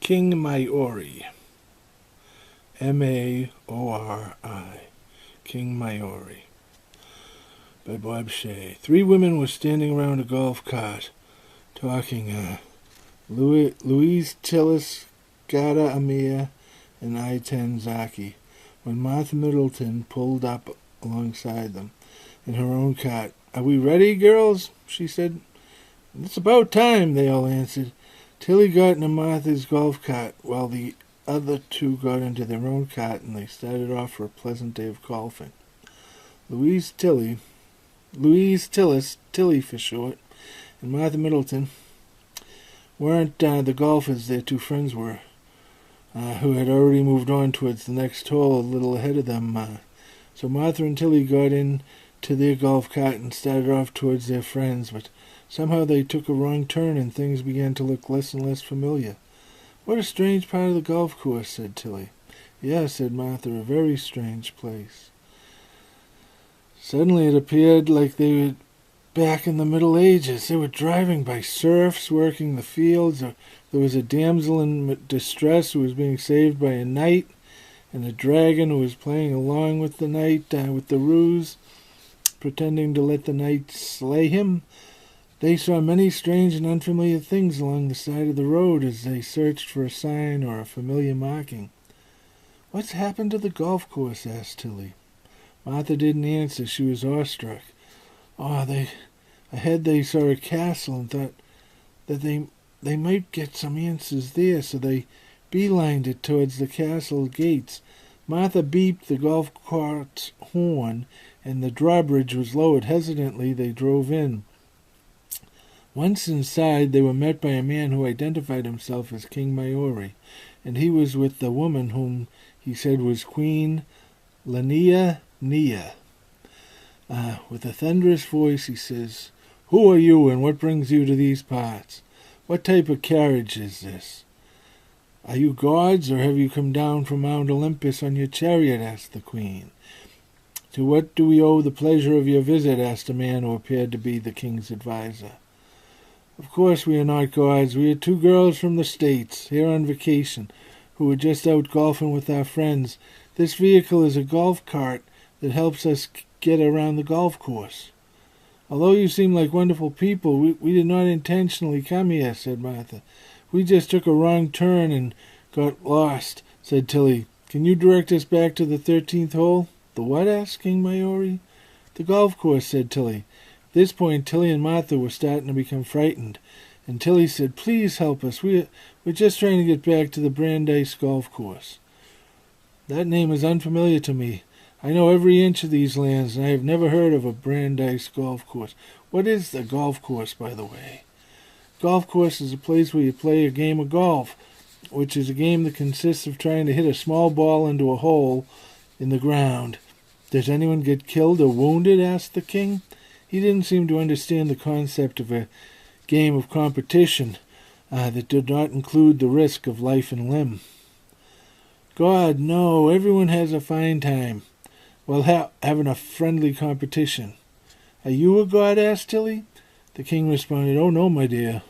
King Maori. M-A-O-R-I. King Maori. By Bob Shea. 3 women were standing around a golf cart talking. Louise Tillis Ghada Amer and Ayten Zaki, when Martha Middleton pulled up alongside them in her own cart. "Are we ready, girls?" she said. "It's about time," they all answered. Tilly got into Martha's golf cart, while the other 2 got into their own cart, and they started off for a pleasant day of golfing. Louise Tillis, Tilly for short, and Martha Middleton weren't the golfers their 2 friends were, who had already moved on towards the next hole a little ahead of them. So Martha and Tilly got into their golf cart and started off towards their friends, but somehow they took a wrong turn and things began to look less and less familiar. "What a strange part of the golf course," said Tilly. "Yeah," said Martha, "a very strange place." Suddenly it appeared like they were back in the Middle Ages. They were driving by serfs working the fields. There was a damsel in distress who was being saved by a knight, and a dragon who was playing along with the knight with the ruse, pretending to let the knight slay him. They saw many strange and unfamiliar things along the side of the road as they searched for a sign or a familiar marking. "What's happened to the golf course?" asked Tilly. Martha didn't answer. She was awestruck. Ahead they saw a castle and thought that they might get some answers there, so they beelined it towards the castle gates. Martha beeped the golf cart's horn, and the drawbridge was lowered. Hesitantly, they drove in. Once inside, they were met by a man who identified himself as King Maori, and he was with the woman whom he said was Queen Lania Nia. With a thunderous voice, he says, "Who are you, and what brings you to these parts? What type of carriage is this? Are you gods, or have you come down from Mount Olympus on your chariot?" asked the queen. "To what do we owe the pleasure of your visit?" asked a man who appeared to be the king's advisor. "Of course we are not gods. We are 2 girls from the States, here on vacation, who were just out golfing with our friends. This vehicle is a golf cart that helps us get around the golf course." "Although you seem like wonderful people, we did not intentionally come here," said Martha. "We just took a wrong turn and got lost," said Tilly. "Can you direct us back to the 13th hole?" "The what?" asked King Maori. "The golf course," said Tilly. At this point, Tilly and Martha were starting to become frightened, and Tilly said, "Please help us. We're just trying to get back to the Brandeis golf course." "That name is unfamiliar to me. I know every inch of these lands, and I have never heard of a Brandeis golf course. What is a golf course, by the way?" "Golf course is a place where you play a game of golf, which is a game that consists of trying to hit a small ball into a hole in the ground." "Does anyone get killed or wounded?" asked the king. He didn't seem to understand the concept of a game of competition that did not include the risk of life and limb. "God, no, everyone has a fine time. Well, having a friendly competition." "Are you a god?" asked Tilly. The king responded, "Oh, no, my dear.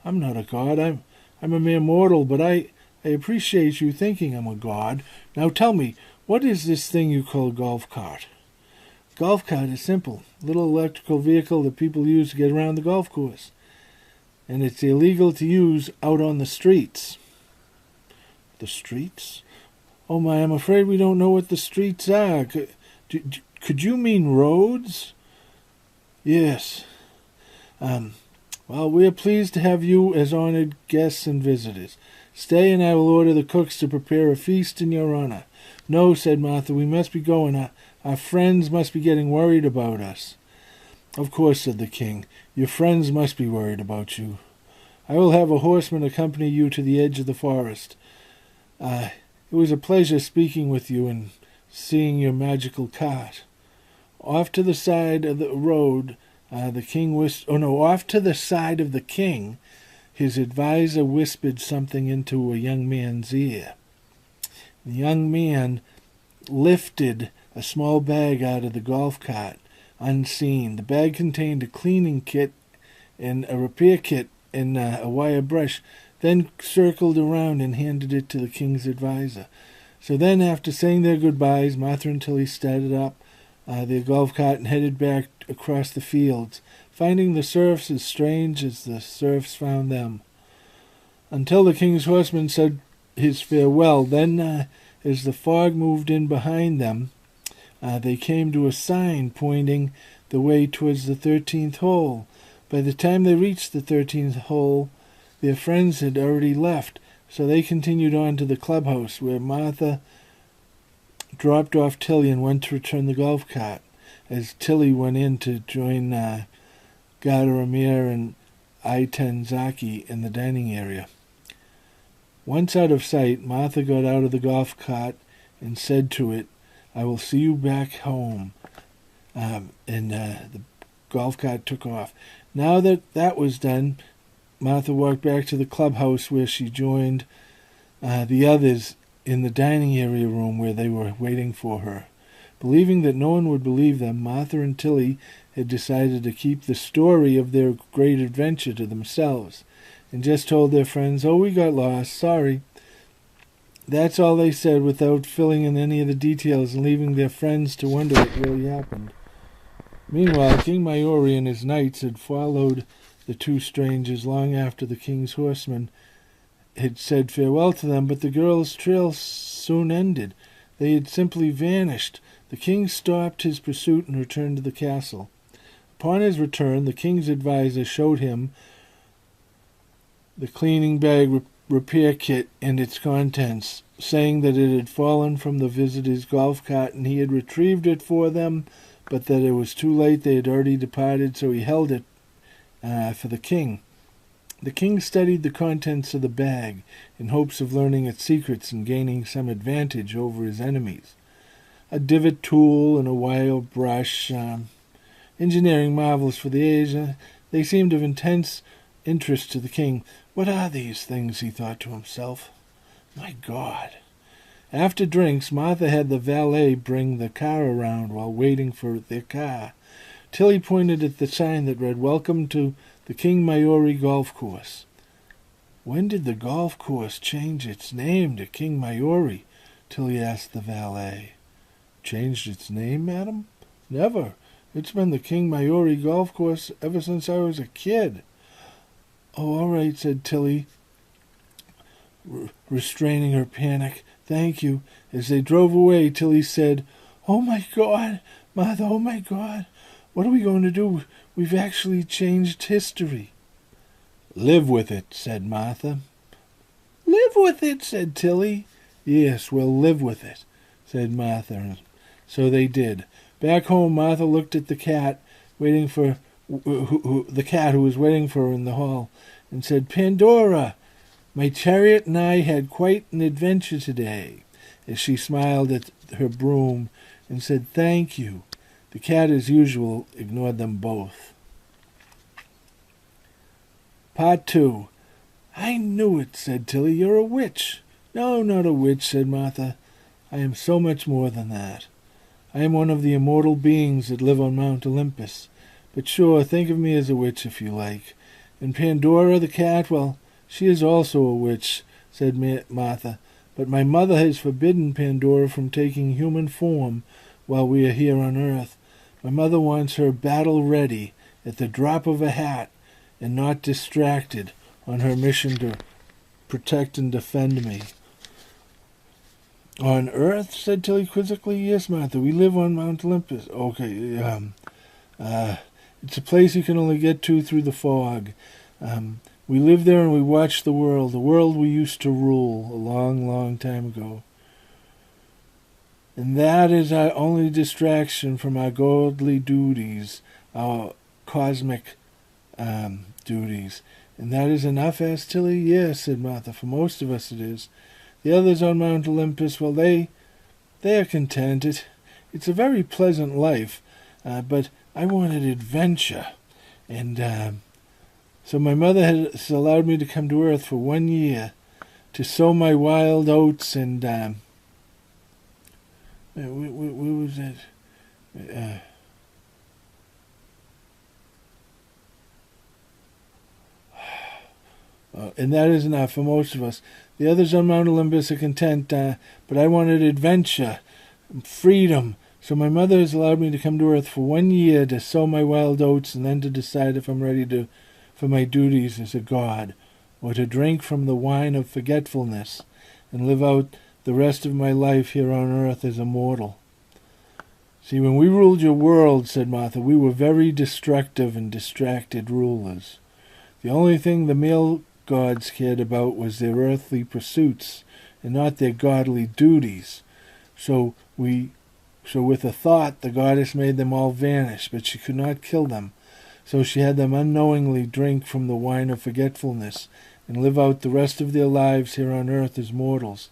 I'm not a god. I'm a mere mortal, but I appreciate you thinking I'm a god. Now tell me, what is this thing you call golf cart?" "Golf cart is simple. A little electrical vehicle that people use to get around the golf course. And it's illegal to use out on the streets." "The streets? Oh my, I'm afraid we don't know what the streets are. Could you mean roads?" "Yes. Well, we are pleased to have you as honored guests and visitors. Stay, and I will order the cooks to prepare a feast in your honor." "No," said Martha, "we must be going. Our friends must be getting worried about us." "Of course," said the king. "Your friends must be worried about you. I will have a horseman accompany you to the edge of the forest. It was a pleasure speaking with you and seeing your magical cart." Off to the side of the road, off to the side of the king, his advisor whispered something into a young man's ear. The young man lifted a small bag out of the golf cart, unseen. The bag contained a cleaning kit and a repair kit and a wire brush. then circled around and handed it to the king's advisor. So then, after saying their goodbyes, Martha and Tilly started up their golf cart and headed back across the fields, finding the serfs as strange as the serfs found them. Until the king's horseman said his farewell. Then, as the fog moved in behind them, they came to a sign pointing the way towards the 13th hole. By the time they reached the 13th hole, their friends had already left, so they continued on to the clubhouse, where Martha dropped off Tilly and went to return the golf cart, as Tilly went in to join Ghada Amer and Ayten Zaki in the dining area. Once out of sight, Martha got out of the golf cart and said to it, "I will see you back home." And the golf cart took off. Now that that was done, Martha walked back to the clubhouse, where she joined the others in the dining area room where they were waiting for her. Believing that no one would believe them, Martha and Tilly had decided to keep the story of their great adventure to themselves, and just told their friends, "Oh, we got lost, sorry." That's all they said, without filling in any of the details and leaving their friends to wonder what really happened. Meanwhile, King Maori and his knights had followed the two strangers long after the king's horsemen had said farewell to them, but the girls' trail soon ended. They had simply vanished. The king stopped his pursuit and returned to the castle. Upon his return, the king's advisor showed him the cleaning bag repair kit and its contents, saying that it had fallen from the visitor's golf cart and he had retrieved it for them, but that it was too late. They had already departed, so he held it for the king. The king studied the contents of the bag in hopes of learning its secrets and gaining some advantage over his enemies. A divot tool and a wire brush, engineering marvels for the age, they seemed of intense interest to the king. "What are these things?" he thought to himself. "My God." After drinks, Martha had the valet bring the car around while waiting for their car. Tilly pointed at the sign that read, "Welcome to the King Maori Golf Course." "When did the golf course change its name to King Maori?" Tilly asked the valet. "Changed its name, madam? Never. It's been the King Maori Golf Course ever since I was a kid." "Oh, all right," said Tilly, restraining her panic. "Thank you." As they drove away, Tilly said, "Oh, my God, Martha, oh, my God. What are we going to do? We've actually changed history." "Live with it," said Martha. "Live with it," said Tilly. "Yes, we'll live with it," said Martha. So they did. Back home, Martha looked at the cat, waiting for the cat who was waiting for her in the hall, and said, "Pandora, my chariot and I had quite an adventure today," as she smiled at her broom and said, "Thank you." The cat, as usual, ignored them both. Part 2. "I knew it," said Tilly. "You're a witch." "No, not a witch," said Martha. "I am so much more than that. I am one of the immortal beings that live on Mount Olympus. But sure, think of me as a witch if you like. And Pandora the cat, well, she is also a witch," said Martha. "But my mother has forbidden Pandora from taking human form while we are here on Earth. My mother wants her battle ready at the drop of a hat and not distracted on her mission to protect and defend me." "On Earth?" said Tilly quizzically. "Yes, Martha, we live on Mount Olympus." "Okay, it's a place you can only get to through the fog. We live there and we watch the world we used to rule a long, long time ago. And that is our only distraction from our godly duties, our cosmic duties." "And that is enough?" asked Tilly. "Yes," said Martha, "for most of us it is. The others on Mount Olympus, well, they are content. It's a very pleasant life, but I wanted adventure. And so my mother has allowed me to come to Earth for 1 year to sow my wild oats and where was it? And that is enough for most of us. The others on Mount Olympus are content, but I wanted adventure, freedom. So my mother has allowed me to come to Earth for 1 year to sow my wild oats and then to decide if I'm ready for my duties as a god, or to drink from the wine of forgetfulness and live out the rest of my life here on Earth as a mortal. See, when we ruled your world, said Martha, we were very destructive and distracted rulers. The only thing the male gods cared about was their earthly pursuits and not their godly duties. So with a thought, the goddess made them all vanish, but she could not kill them. So she had them unknowingly drink from the wine of forgetfulness and live out the rest of their lives here on Earth as mortals.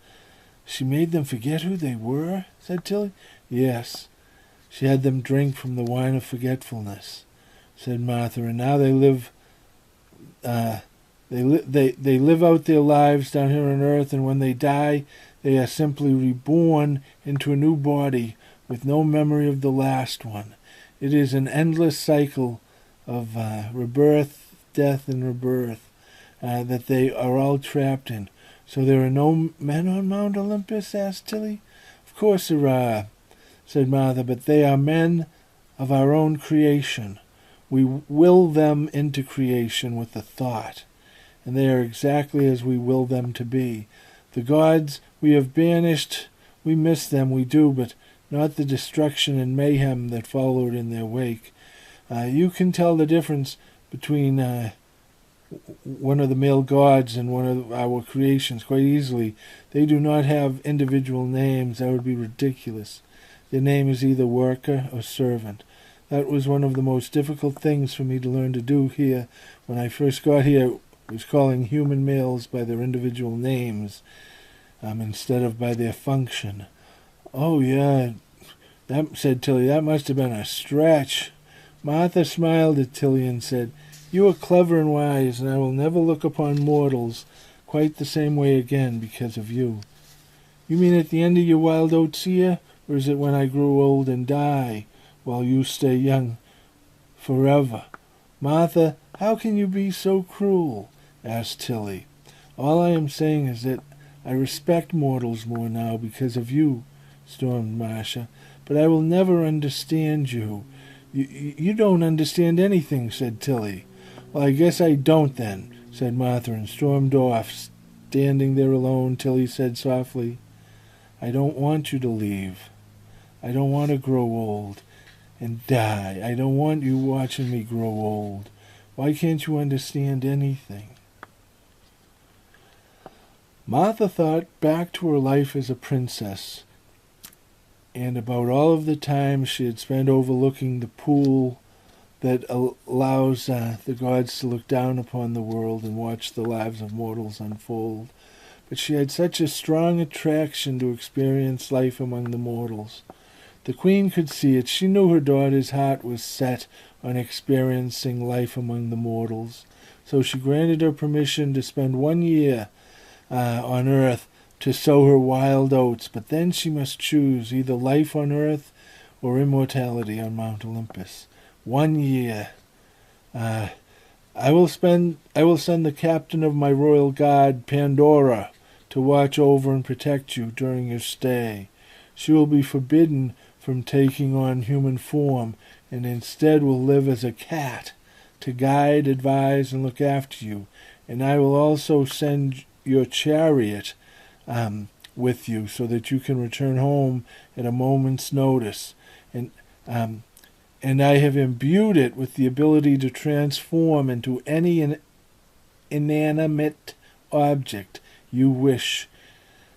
She made them forget who they were, said Tilly. Yes, she had them drink from the wine of forgetfulness, said Martha, and now they live they live out their lives down here on Earth, and when they die, they are simply reborn into a new body with no memory of the last one. It is an endless cycle of rebirth, death, and rebirth that they are all trapped in. So there are no men on Mount Olympus? Asked Tilly. Of course there are, said Martha, but they are men of our own creation. We will them into creation with a thought, and they are exactly as we will them to be. The gods we have banished, we miss them, we do, but not the destruction and mayhem that followed in their wake. You can tell the difference between one of the male gods and one of our creations quite easily. They do not have individual names. That would be ridiculous. Their name is either worker or servant. That was one of the most difficult things for me to learn to do here. When I first got here, I was calling human males by their individual names instead of by their function. Oh, yeah, said Tilly, that must have been a stretch. Martha smiled at Tilly and said, You are clever and wise, and I will never look upon mortals quite the same way again because of you. You mean at the end of your wild oats year, or is it when I grow old and die, while you stay young forever? Martha, how can you be so cruel? Asked Tilly. All I am saying is that I respect mortals more now because of you, stormed Marcia, but I will never understand you. You don't understand anything, said Tilly. Well, I guess I don't then, said Martha, and stormed off. Standing there alone, Tilly said softly, I don't want you to leave. I don't want to grow old and die. I don't want you watching me grow old. Why can't you understand anything? Martha thought back to her life as a princess, and about all of the time she had spent overlooking the pool that allows the gods to look down upon the world and watch the lives of mortals unfold. But she had such a strong attraction to experience life among the mortals. The queen could see it. She knew her daughter's heart was set on experiencing life among the mortals. So she granted her permission to spend 1 year on Earth to sow her wild oats, but then she must choose either life on Earth or immortality on Mount Olympus. 1 year. I will send the captain of my royal guard, Pandora, to watch over and protect you during your stay. She will be forbidden from taking on human form, and instead will live as a cat to guide, advise, and look after you. And I will also send your chariot with you so that you can return home at a moment's notice. And I have imbued it with the ability to transform into any inanimate object you wish.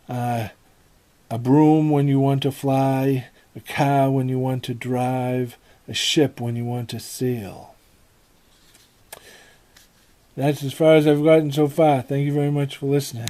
A broom when you want to fly, a car when you want to drive, a ship when you want to sail. That's as far as I've gotten so far. Thank you very much for listening.